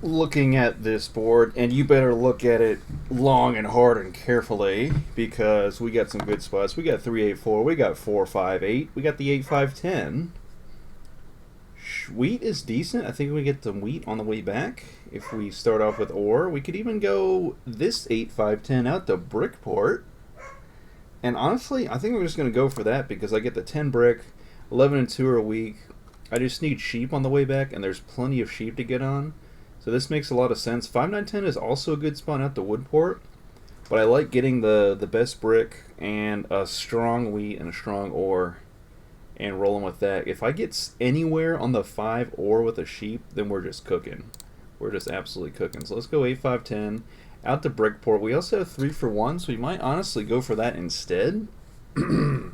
looking at this board, and you better look at it long and hard and carefully because we got some good spots. We got 3-8-4, we got 4-5-8, we got the 8-5-10. Wheat is decent. I think we get some wheat on the way back. If we start off with ore, we could even go this 8-5-10 out to Brickport. And honestly, I think we're just going to go for that because I get the 10 brick, 11 and 2 are weak. I just need sheep on the way back, and there's plenty of sheep to get on. So this makes a lot of sense. 5-9-10 is also a good spot out to Woodport. But I like getting the best brick and a strong wheat and a strong ore and rolling with that. If I get anywhere on the 5 ore with a sheep, then we're just cooking. We're just absolutely cooking. So let's go 8-5-10 out to Brickport. We also have 3 for 1, so we might honestly go for that instead. And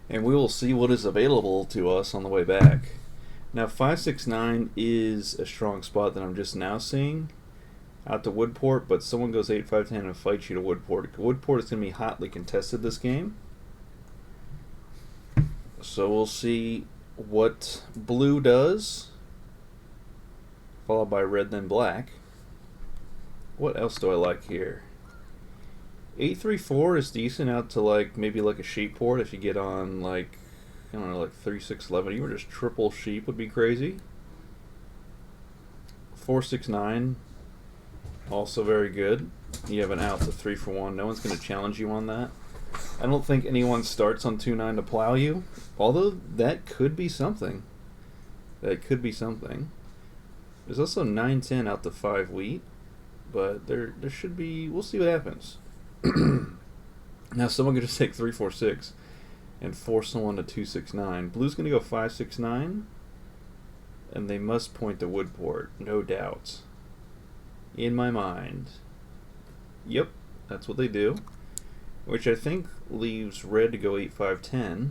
we will see what is available to us on the way back. Now 5-6-9 is a strong spot that I'm just now seeing out to Woodport, but someone goes 8-5-10 and fights you to Woodport. Woodport is going to be hotly contested this game. So we'll see what blue does, followed by red, then black. What else do I like here? 8-3-4 is decent out to like maybe like a sheep port if you get on like, I don't know, like 3-6-11. Even just triple sheep would be crazy. 4-6-9, also very good. You have an out to 3 for 1. No one's going to challenge you on that. I don't think anyone starts on 2-9 to plow you, although that could be something. That could be something. There's also 9-10 out to 5 wheat, but there should be. We'll see what happens. Now someone could just take 3-4-6 and force someone to 2-6-9. Blue's going to go 5-6-9, and they must point to Woodport, no doubt. In my mind. Yep, that's what they do. Which I think leaves red to go 8-5-10.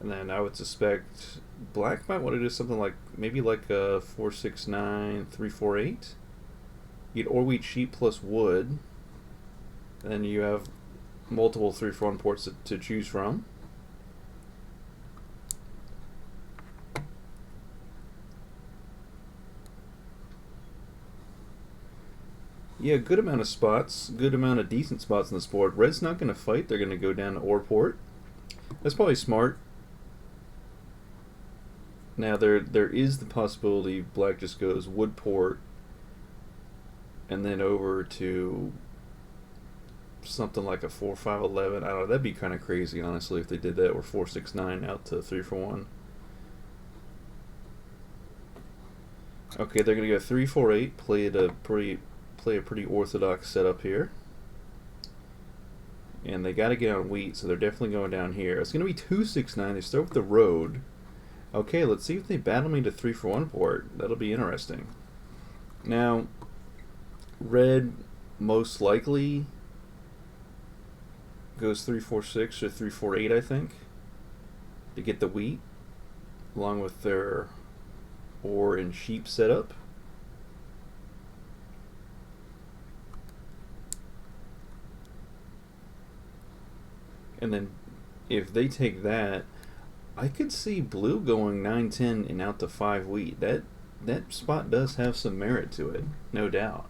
And then I would suspect black might want to do something like, maybe like a 4-6-9, 3-4-8. You get ore, wheat, sheep plus wood. And then you have multiple 3-for-1 ports to choose from. Yeah, good amount of spots, good amount of decent spots on this board. Red's not going to fight. They're going to go down to ore port. That's probably smart. Now there is the possibility black just goes wood port and then over to something like a 4-5-11. I don't know. That'd be kind of crazy, honestly, if they did that. Or 4-6-9 out to 3-for-1. Okay, they're going to go 3-4-8. Play a pretty orthodox setup here. And they got to get on wheat, so they're definitely going down here. It's going to be 2-6-9. They start with the road. Okay, let's see if they battle me to 3-for-1 port. That'll be interesting. Now, red most likely goes 3-4-6 or 3-4-8, I think, to get the wheat, along with their ore and sheep setup. And then if they take that, I could see blue going 9-10 and out to 5 wheat. That spot does have some merit to it, no doubt.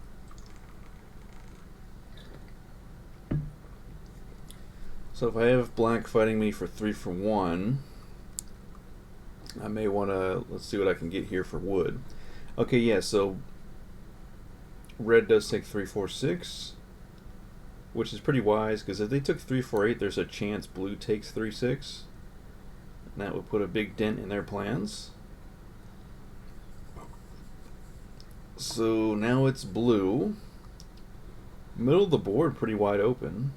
So if I have black fighting me for 3-for-1, I may want to, let's see what I can get here for wood. Okay, yeah, so red does take 3-4-6, which is pretty wise, because if they took 3-4-8, there's a chance blue takes 3-6. And that would put a big dent in their plans. So now it's blue. Middle of the board pretty wide open.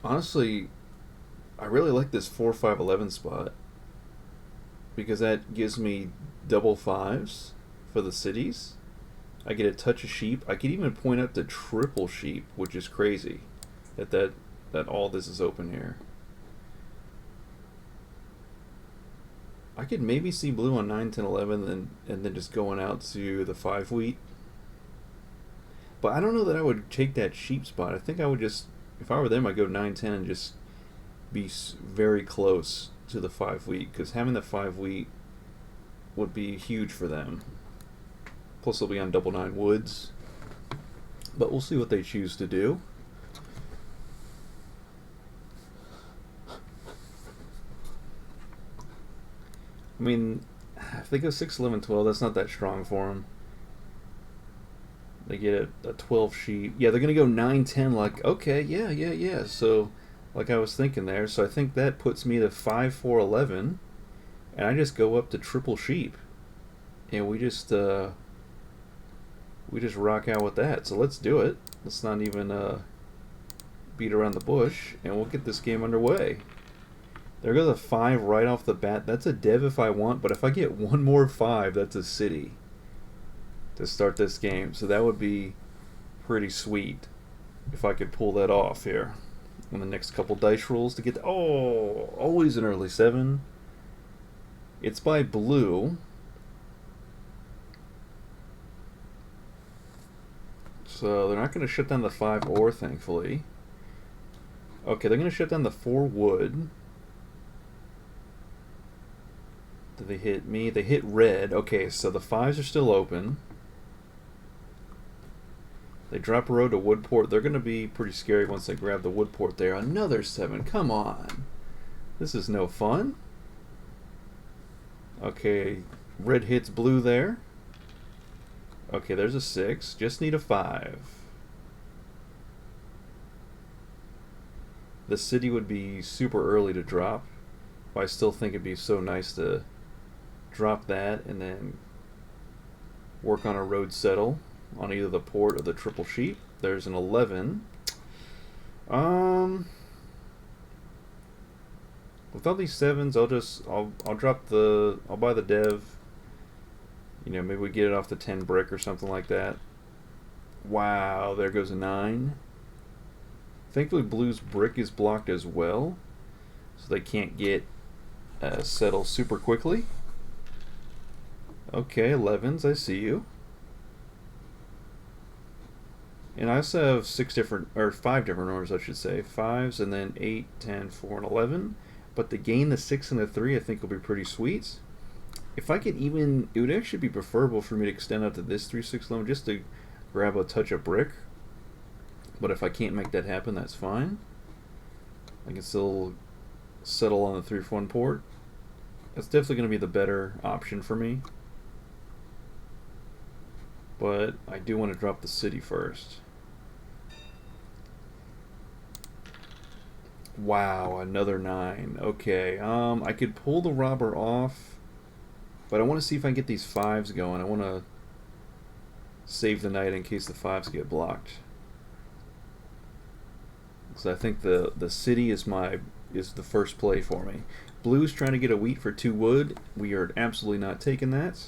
Honestly, I really like this 4-5-11 spot, because that gives me double 5s for the cities. I get a touch of sheep. I could even point up to triple sheep, which is crazy that all this is open here. I could maybe see blue on 9, 10, 11 and then just going out to the 5 wheat. But I don't know that I would take that sheep spot. I think I would just, if I were them, I'd go 9, 10 and just be very close to the 5 wheat, because having the 5 wheat would be huge for them. Plus they'll be on double 9 woods. But we'll see what they choose to do. I mean, if they go 6, 11, 12, that's not that strong for them. They get a 12 sheet. Yeah, they're going to go 9, 10, like, okay, yeah. So, like I was thinking there. So I think that puts me to 5, 4, 11. And I just go up to triple sheep. And we just rock out with that. So let's do it. Let's not even beat around the bush. And we'll get this game underway. There goes a 5 right off the bat. That's a dev if I want, but if I get one more 5, that's a city to start this game. So that would be pretty sweet if I could pull that off here on the next couple dice rolls to get always an early 7. It's by blue. So they're not going to shut down the 5 ore, thankfully. Okay, they're going to shut down the 4 wood. Did they hit me? They hit red. Okay, so the 5s are still open. They drop a road to Woodport. They're going to be pretty scary once they grab the Woodport there. Another 7. Come on. This is no fun. Okay, red hits blue there. Okay, there's a 6. Just need a 5. The city would be super early to drop. But I still think it'd be so nice to drop that and then work on a road settle on either the port or the triple sheep. There's an 11. With all these 7s, I'll buy the dev. You know, maybe we get it off the 10 brick or something like that. Wow, there goes a 9. Thankfully blue's brick is blocked as well, so they can't get settled super quickly. Okay, 11s, I see you. And I also have 5 different orders, I should say. 5s, and then 8, 10, 4, and 11. But to gain the 6 and the 3, I think will be pretty sweet. If I could even, it would actually be preferable for me to extend out to this 3, 6, 11 just to grab a touch of brick. But if I can't make that happen, that's fine. I can still settle on the 3 for 1 port. That's definitely going to be the better option for me. But I do want to drop the city first. Wow, another 9. Okay, I could pull the robber off, but I want to see if I can get these 5s going. I want to save the night in case the 5s get blocked. So I think the city is the first play for me. Blue's trying to get a wheat for 2 wood. We are absolutely not taking that.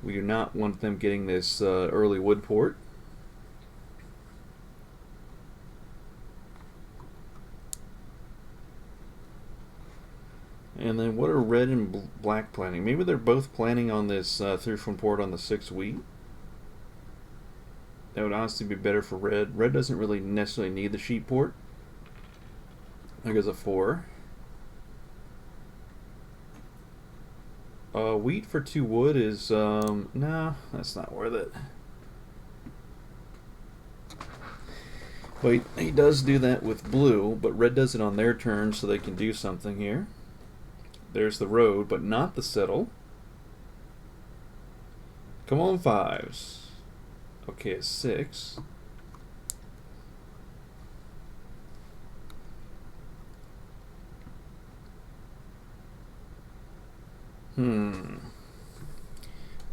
We do not want them getting this early wood port. And then what are red and black planning? Maybe they're both planning on this 3 from port on the 6 wheat. That would honestly be better for red. Red doesn't really necessarily need the sheep port. There goes a 4. Wheat for 2 wood is, no, that's not worth it. But he does do that with blue, but red does it on their turn so they can do something here. There's the road, but not the settle. Come on, 5s. Okay, a 6.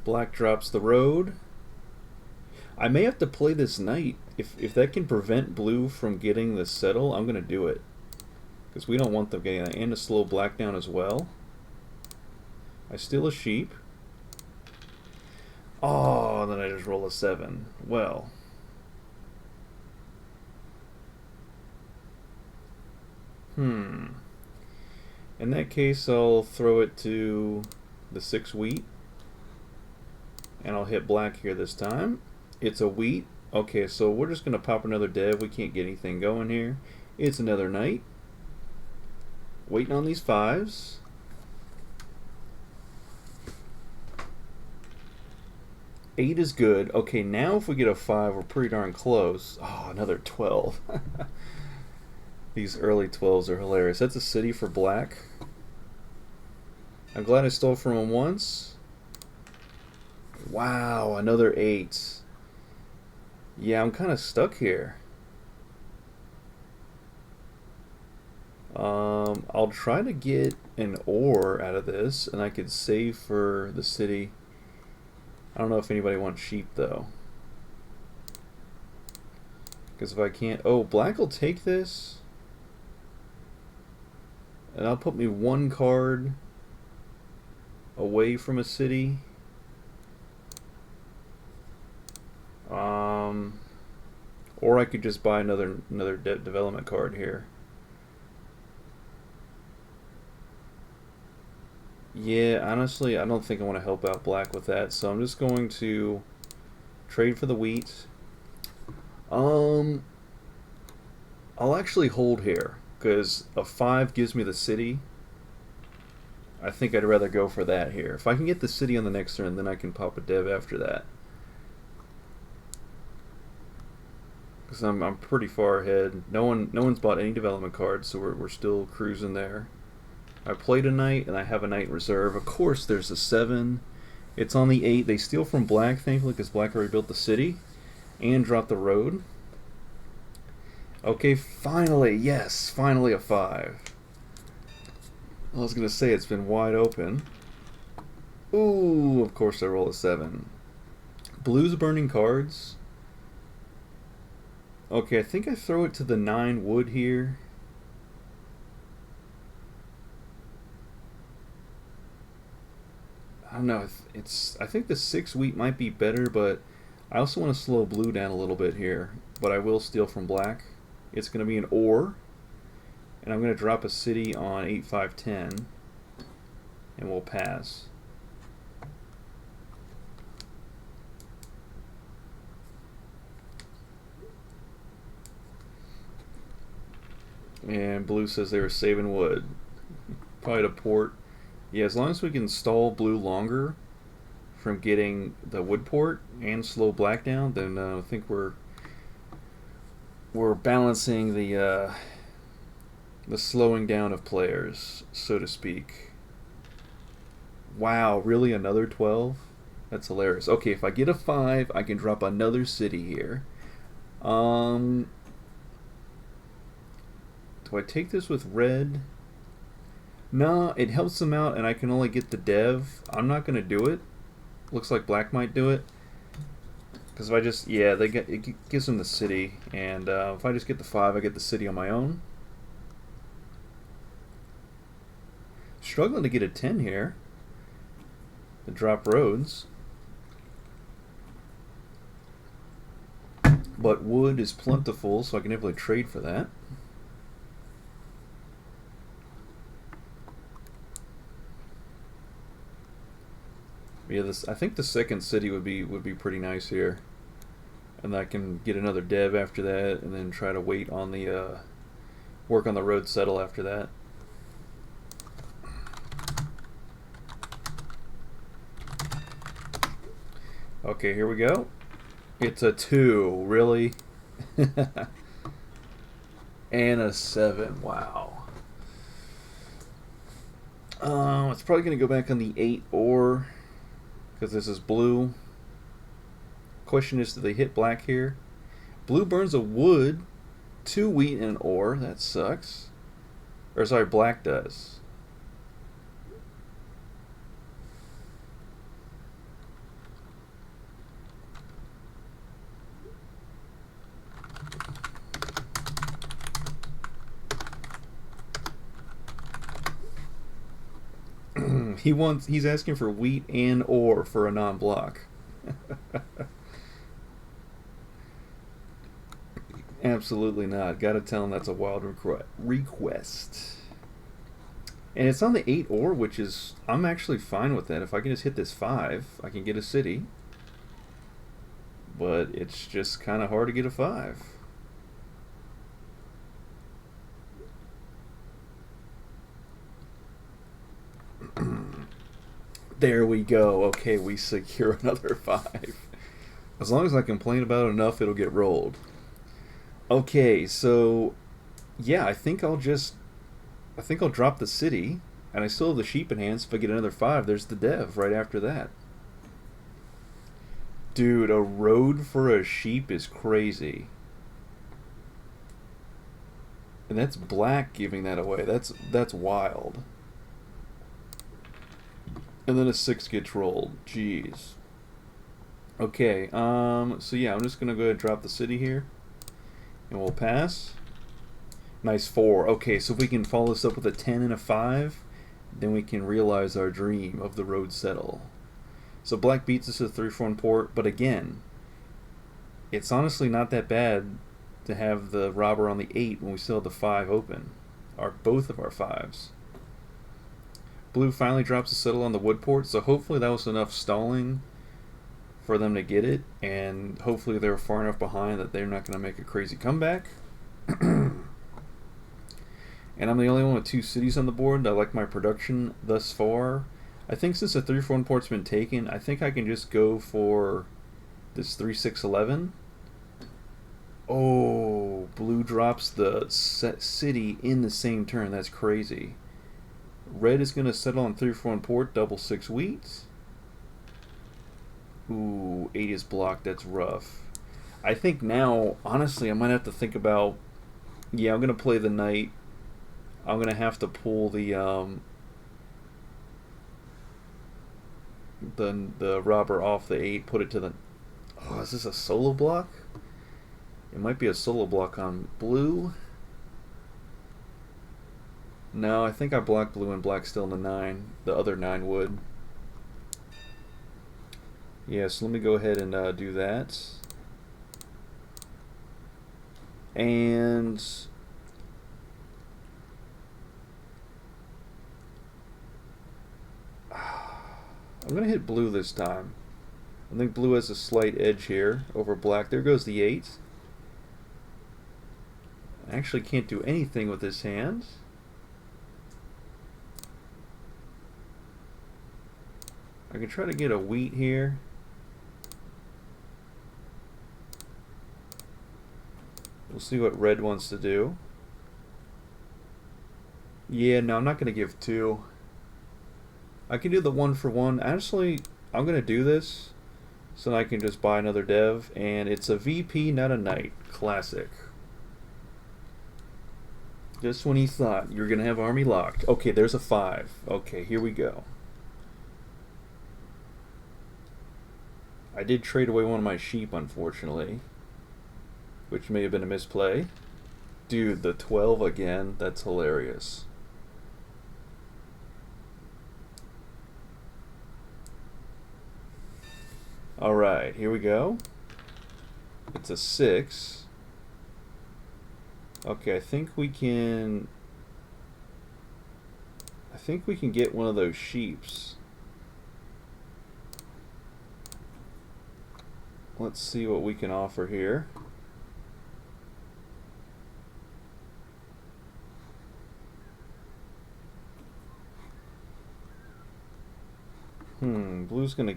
Black drops the road. I may have to play this knight. If that can prevent blue from getting the settle, I'm going to do it. Because we don't want them getting that. And to slow black down as well. I steal a sheep. Oh, then I just roll a 7. Well. In that case, I'll throw it to the 6 wheat. And I'll hit black here this time. It's a wheat. Okay, so we're just going to pop another dev. We can't get anything going here. It's another knight. Waiting on these 5s. Eight is good. Okay, now if we get a 5, we're pretty darn close. Oh, another 12. These early 12s are hilarious. That's a city for black. I'm glad I stole from him once. Wow, another 8. Yeah, I'm kind of stuck here. I'll try to get an ore out of this, and I could save for the city. I don't know if anybody wants sheep, though. Because if I can't... Oh, black will take this. And that'll put me 1 card away from a city. Or I could just buy another development card here. Yeah, honestly, I don't think I want to help out black with that, so I'm just going to trade for the wheat. I'll actually hold here, because a 5 gives me the city. I think I'd rather go for that here. If I can get the city on the next turn, then I can pop a dev after that. Because I'm pretty far ahead. No one's bought any development cards, so we're still cruising there. I played a knight, and I have a knight in reserve. Of course, there's a 7. It's on the 8. They steal from black, thankfully, because black already built the city and dropped the road. Okay, finally, yes, finally a 5. I was going to say it's been wide open. Ooh, of course I roll a 7. Blue's burning cards. Okay, I think I throw it to the 9 wood here. I don't know. I think the 6 wheat might be better, but I also want to slow blue down a little bit here. But I will steal from black. It's going to be an ore, and I'm going to drop a city on 8, 5, 10, and we'll pass. And blue says they were saving wood. Probably to port. Yeah, as long as we can stall blue longer from getting the wood port and slow black down, then I think we're balancing the slowing down of players, so to speak. Wow, really another 12? That's hilarious. Okay, if I get a 5, I can drop another city here. Do I take this with red? No, it helps them out, and I can only get the dev. I'm not going to do it. Looks like black might do it. Because if I just, yeah, it gives them the city, and if I just get the 5, I get the city on my own. Struggling to get a 10 here. To drop roads. But wood is plentiful, so I can definitely trade for that. Yeah, I think the second city would be pretty nice here, and I can get another dev after that, and then try to wait on the work on the road settle after that. Okay, here we go. It's a 2, really, and a 7. Wow. It's probably gonna go back on the 8 ore. Because this is blue. Question is, do they hit black here? Blue burns a wood, 2 wheat and an ore. That sucks. Or sorry, black does. He's asking for wheat and ore for a non-block. Absolutely not. Gotta tell him that's a wild request. And it's on the 8 ore, which is, I'm actually fine with that. If I can just hit this 5, I can get a city. But it's just kind of hard to get a 5. There we go. Okay, we secure another 5. As long as I complain about it enough, it'll get rolled. Okay, so yeah, I think I'll drop the city, and I still have the sheep in hand. So if I get another 5, there's the dev right after that. Dude, a road for a sheep is crazy. And that's black giving that away. That's wild. And then a 6 gets rolled. Jeez. Okay, so yeah, I'm just gonna go ahead and drop the city here. And we'll pass. Nice 4. Okay, so if we can follow this up with a 10 and a 5, then we can realize our dream of the road settle. So black beats us to 3-4 port, but again, it's honestly not that bad to have the robber on the 8 when we still have the 5 open. Both of our 5s. Blue finally drops a settle on the wood port, so hopefully that was enough stalling for them to get it, and hopefully they're far enough behind that they're not going to make a crazy comeback. And I'm the only one with 2 cities on the board. I like my production thus far. I think since the 3-4 port's been taken, I think I can just go for this 3-6-11. Oh, blue drops the city in the same turn. That's crazy. Red is going to settle on 3-4 port, double 6 wheat. Ooh, 8 is blocked. That's rough. I think now, honestly, I might have to think about... Yeah, I'm going to play the knight. I'm going to have to pull the robber off the 8, put it to the... Oh, is this a solo block? It might be a solo block on blue. No, I think I blocked blue and black still in the 9. The other 9 would. Yeah, so let me go ahead and do that. And... I'm going to hit blue this time. I think blue has a slight edge here over black. There goes the 8. I actually can't do anything with this hand. I can try to get a wheat here. We'll see what red wants to do. Yeah, no, I'm not going to give 2. I can do the 1-for-1. Actually, I'm going to do this so I can just buy another dev. And it's a VP, not a knight. Classic. Just when you thought you're going to have army locked. Okay, there's a 5. Okay, here we go. I did trade away one of my sheep, unfortunately, which may have been a misplay. Dude, the 12 again. That's hilarious. Alright, here we go. It's a 6. Okay, I think we can get one of those sheeps. Let's see what we can offer here. Blue's gonna...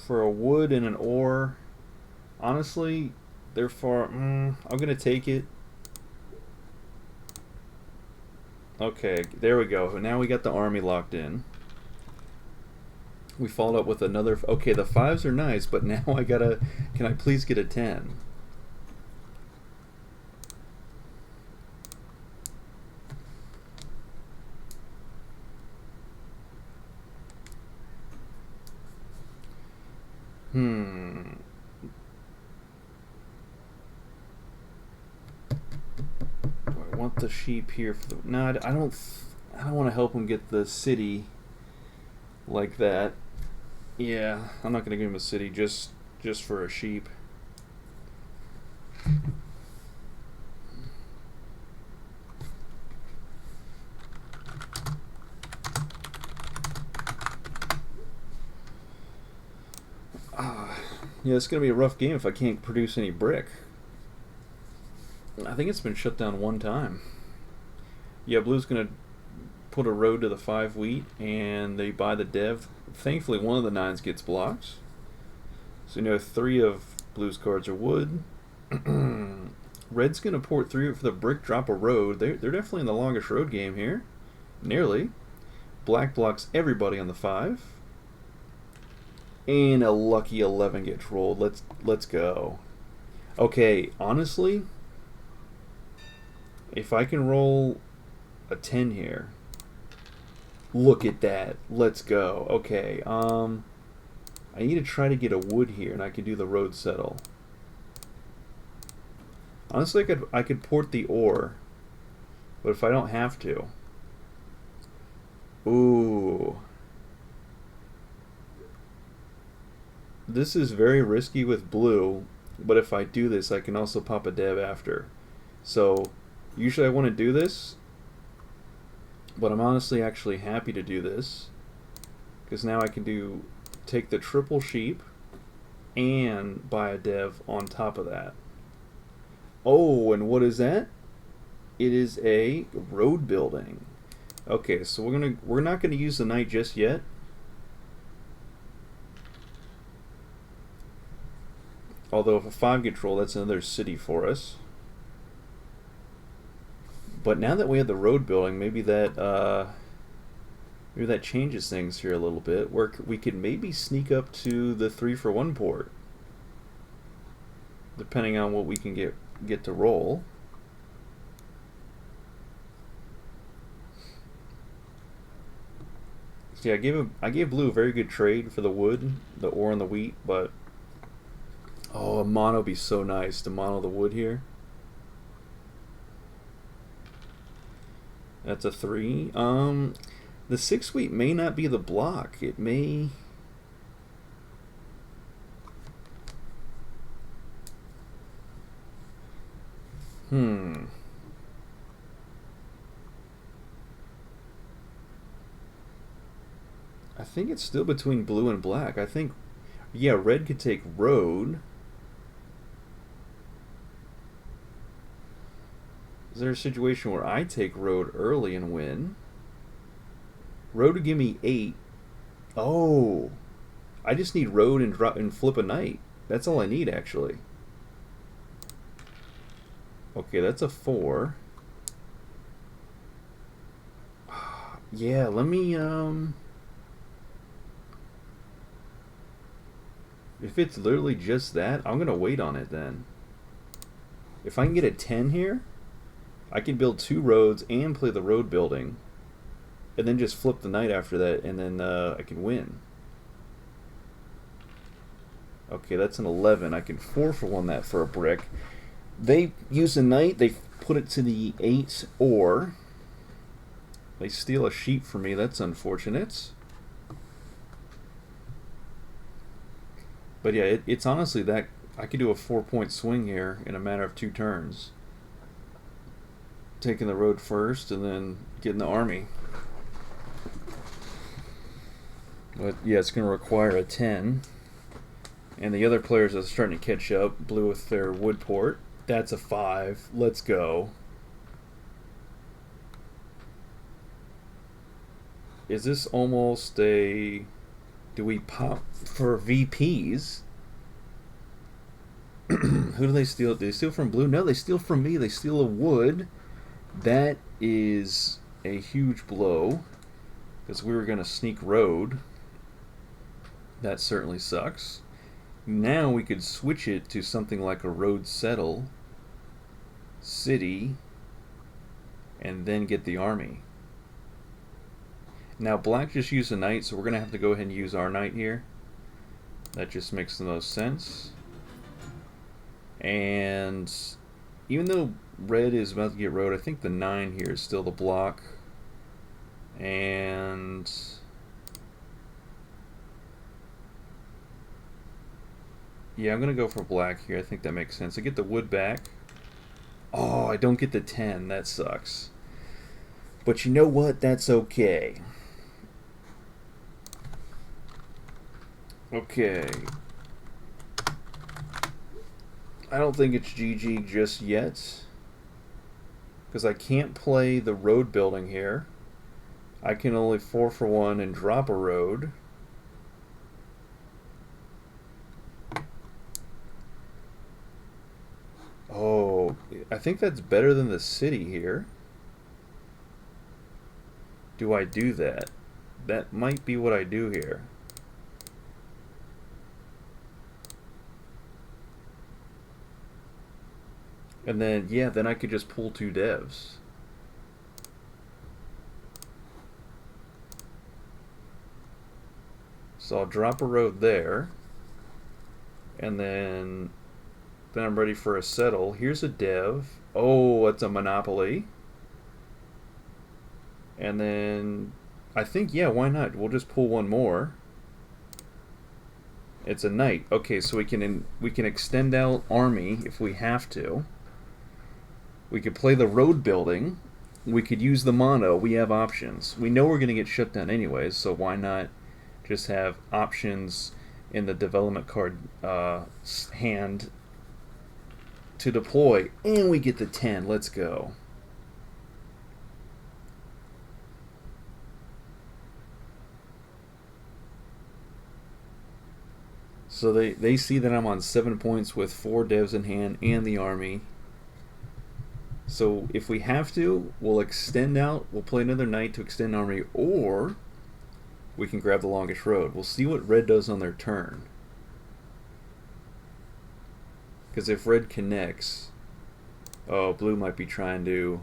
For a wood and an ore, honestly, they're far... I'm gonna take it. Okay, there we go. Now we got the army locked in. We followed up with another... Okay, the 5s are nice, but now I gotta... Can I please get a 10? Do I want the sheep here for the... No, I don't want to help him get the city like that. Yeah, I'm not going to give him a city just for a sheep. Yeah, it's going to be a rough game if I can't produce any brick. I think it's been shut down one time. Yeah, blue's going to put a road to the 5 wheat, and they buy the dev. Thankfully, one of the 9s gets blocked. So 3 of blue's cards are wood. Red's going to port 3 for the brick, drop a road. They're definitely in the longest road game here. Nearly. Black blocks everybody on the 5. And a lucky 11 gets rolled. Let's go. Okay, honestly, if I can roll a 10 here. Look at that. Let's go. Okay, I need to try to get a wood here, and I can do the road settle. Honestly, I could port the ore, but if I don't have to. Ooh. This is very risky with blue, but if I do this, I can also pop a dev after. So, usually I want to do this, but I'm honestly actually happy to do this, because now I can take the triple sheep and buy a dev on top of that. Oh, and what is that? It is a road building. Okay, so we're not gonna use the knight just yet. Although if a 5 gets rolled, that's another city for us. But now that we have the road building, maybe that changes things here a little bit. Where we could maybe sneak up to the 3-for-1 port, depending on what we can get to roll. See, I gave blue a very good trade for the wood, the ore and the wheat, but oh, a mono would be so nice to mono the wood here. That's a 3. The 6 wheat may not be the block. It may. I think it's still between blue and black. I think, yeah, red could take road. Is there a situation where I take road early and win? Road would give me 8. Oh, I just need road and drop and flip a knight. That's all I need, actually. Okay, that's a 4. Yeah, let me if it's literally just that, I'm gonna wait on it then. If I can get a 10 here, I can build 2 roads and play the road building, and then just flip the knight after that, and then I can win. Okay, that's an 11. I can 4-for-1 that for a brick. They use a knight, they put it to the 8 ore. They steal a sheep from me, that's unfortunate. But yeah, it's honestly that I could do a 4-point swing here in a matter of 2 turns. Taking the road first and then getting the army. But yeah, it's going to require a 10. And the other players are starting to catch up. Blue with their wood port. That's a 5. Let's go. Is this almost a... Do we pop for VPs? Who do they steal? Do they steal from blue? No, they steal from me. They steal a wood. That is a huge blow, because we were going to sneak road. That certainly sucks. Now we could switch it to something like a road settle, city, and then get the army. Now black just used a knight, so we're going to have to go ahead and use our knight here. That just makes the most sense. And even though red is about to get road, I think the 9 here is still the block. And yeah, I'm going to go for black here. I think that makes sense. I get the wood back. Oh, I don't get the 10. That sucks. But you know what? That's okay. Okay. I don't think it's GG just yet, because I can't play the road building here. I can only 4 for 1 and drop a road. Oh, I think that's better than the city here. Do I do that? That might be what I do here. And then, yeah, then I could just pull 2 devs. So I'll drop a road there. And then I'm ready for a settle. Here's a dev. Oh, it's a monopoly. And then I think, yeah, why not? We'll just pull one more. It's a knight. Okay, so we can extend out army if we have to. We could play the road building. We could use the mono. We have options. We know we're going to get shut down anyways, so why not just have options in the development card hand to deploy? And we get the 10. Let's go. So they see that I'm on 7 points with 4 devs in hand and the army. So if we have to, we'll extend out. We'll play another knight to extend army, or we can grab the longest road. We'll see what red does on their turn. Because if red connects, oh, blue might be trying to...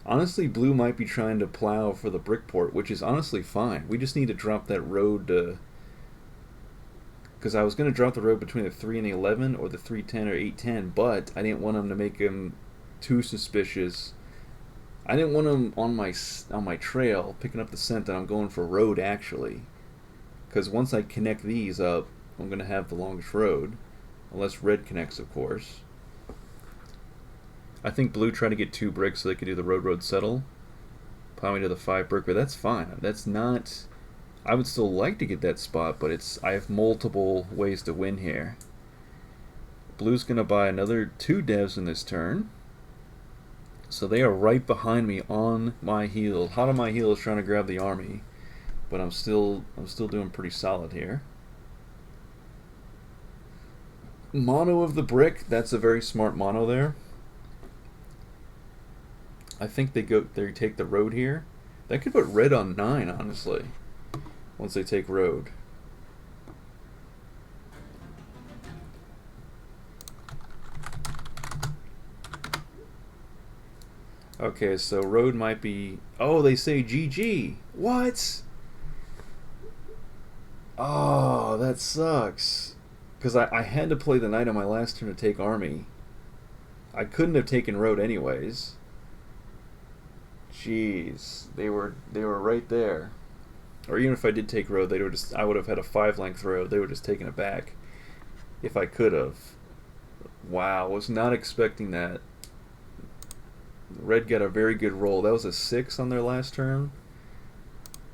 Honestly, blue might be trying to plow for the brick port, which is honestly fine. We just need to drop that road to... Because I was going to drop the road between the 3 and the 11, or the 310 or 810, but I didn't want them to make him too suspicious. I didn't want him on my trail picking up the scent that I'm going for road, actually. Because once I connect these up, I'm going to have the longest road. Unless red connects, of course. I think blue tried to get 2 bricks so they could do the road settle. Plowing to the 5 brick, but that's fine. That's not... I would still like to get that spot, but I have multiple ways to win here. Blue's going to buy another 2 devs in this turn. So they are right behind me on my heels. Hot on my heels trying to grab the army. But I'm still doing pretty solid here. Mono of the brick, that's a very smart mono there. I think they take the road here. That could put red on 9, honestly. Once they take road. Okay, so road might be... Oh, they say GG. What? Oh, that sucks. Because I had to play the knight on my last turn to take army. I couldn't have taken road anyways. Jeez, they were right there. Or even if I did take road, I would have had a 5-length road. They would have just taken it back if I could have. Wow, was not expecting that. Red got a very good roll. That was a 6 on their last turn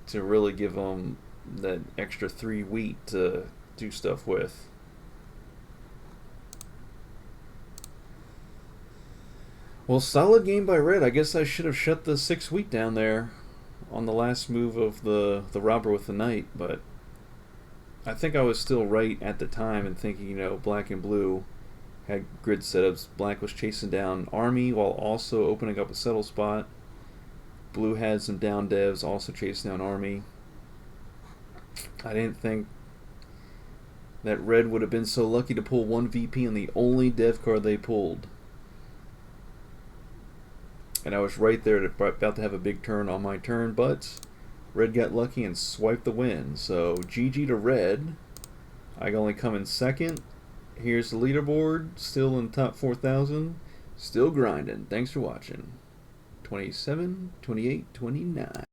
to really give them that extra 3 wheat to do stuff with. Well, solid game by red. I guess I should have shut the 6 wheat down there on the last move of the robber with the knight, but I think I was still right at the time in thinking, you know, black and blue had grid setups. Black was chasing down army while also opening up a settle spot. Blue had some down devs, also chasing down army. I didn't think that red would have been so lucky to pull 1 VP on the only dev card they pulled. And I was right there about to have a big turn on my turn, but red got lucky and swiped the win. So GG to red. I only come in second. Here's the leaderboard, still in top 4,000. Still grinding. Thanks for watching. 27, 28, 29.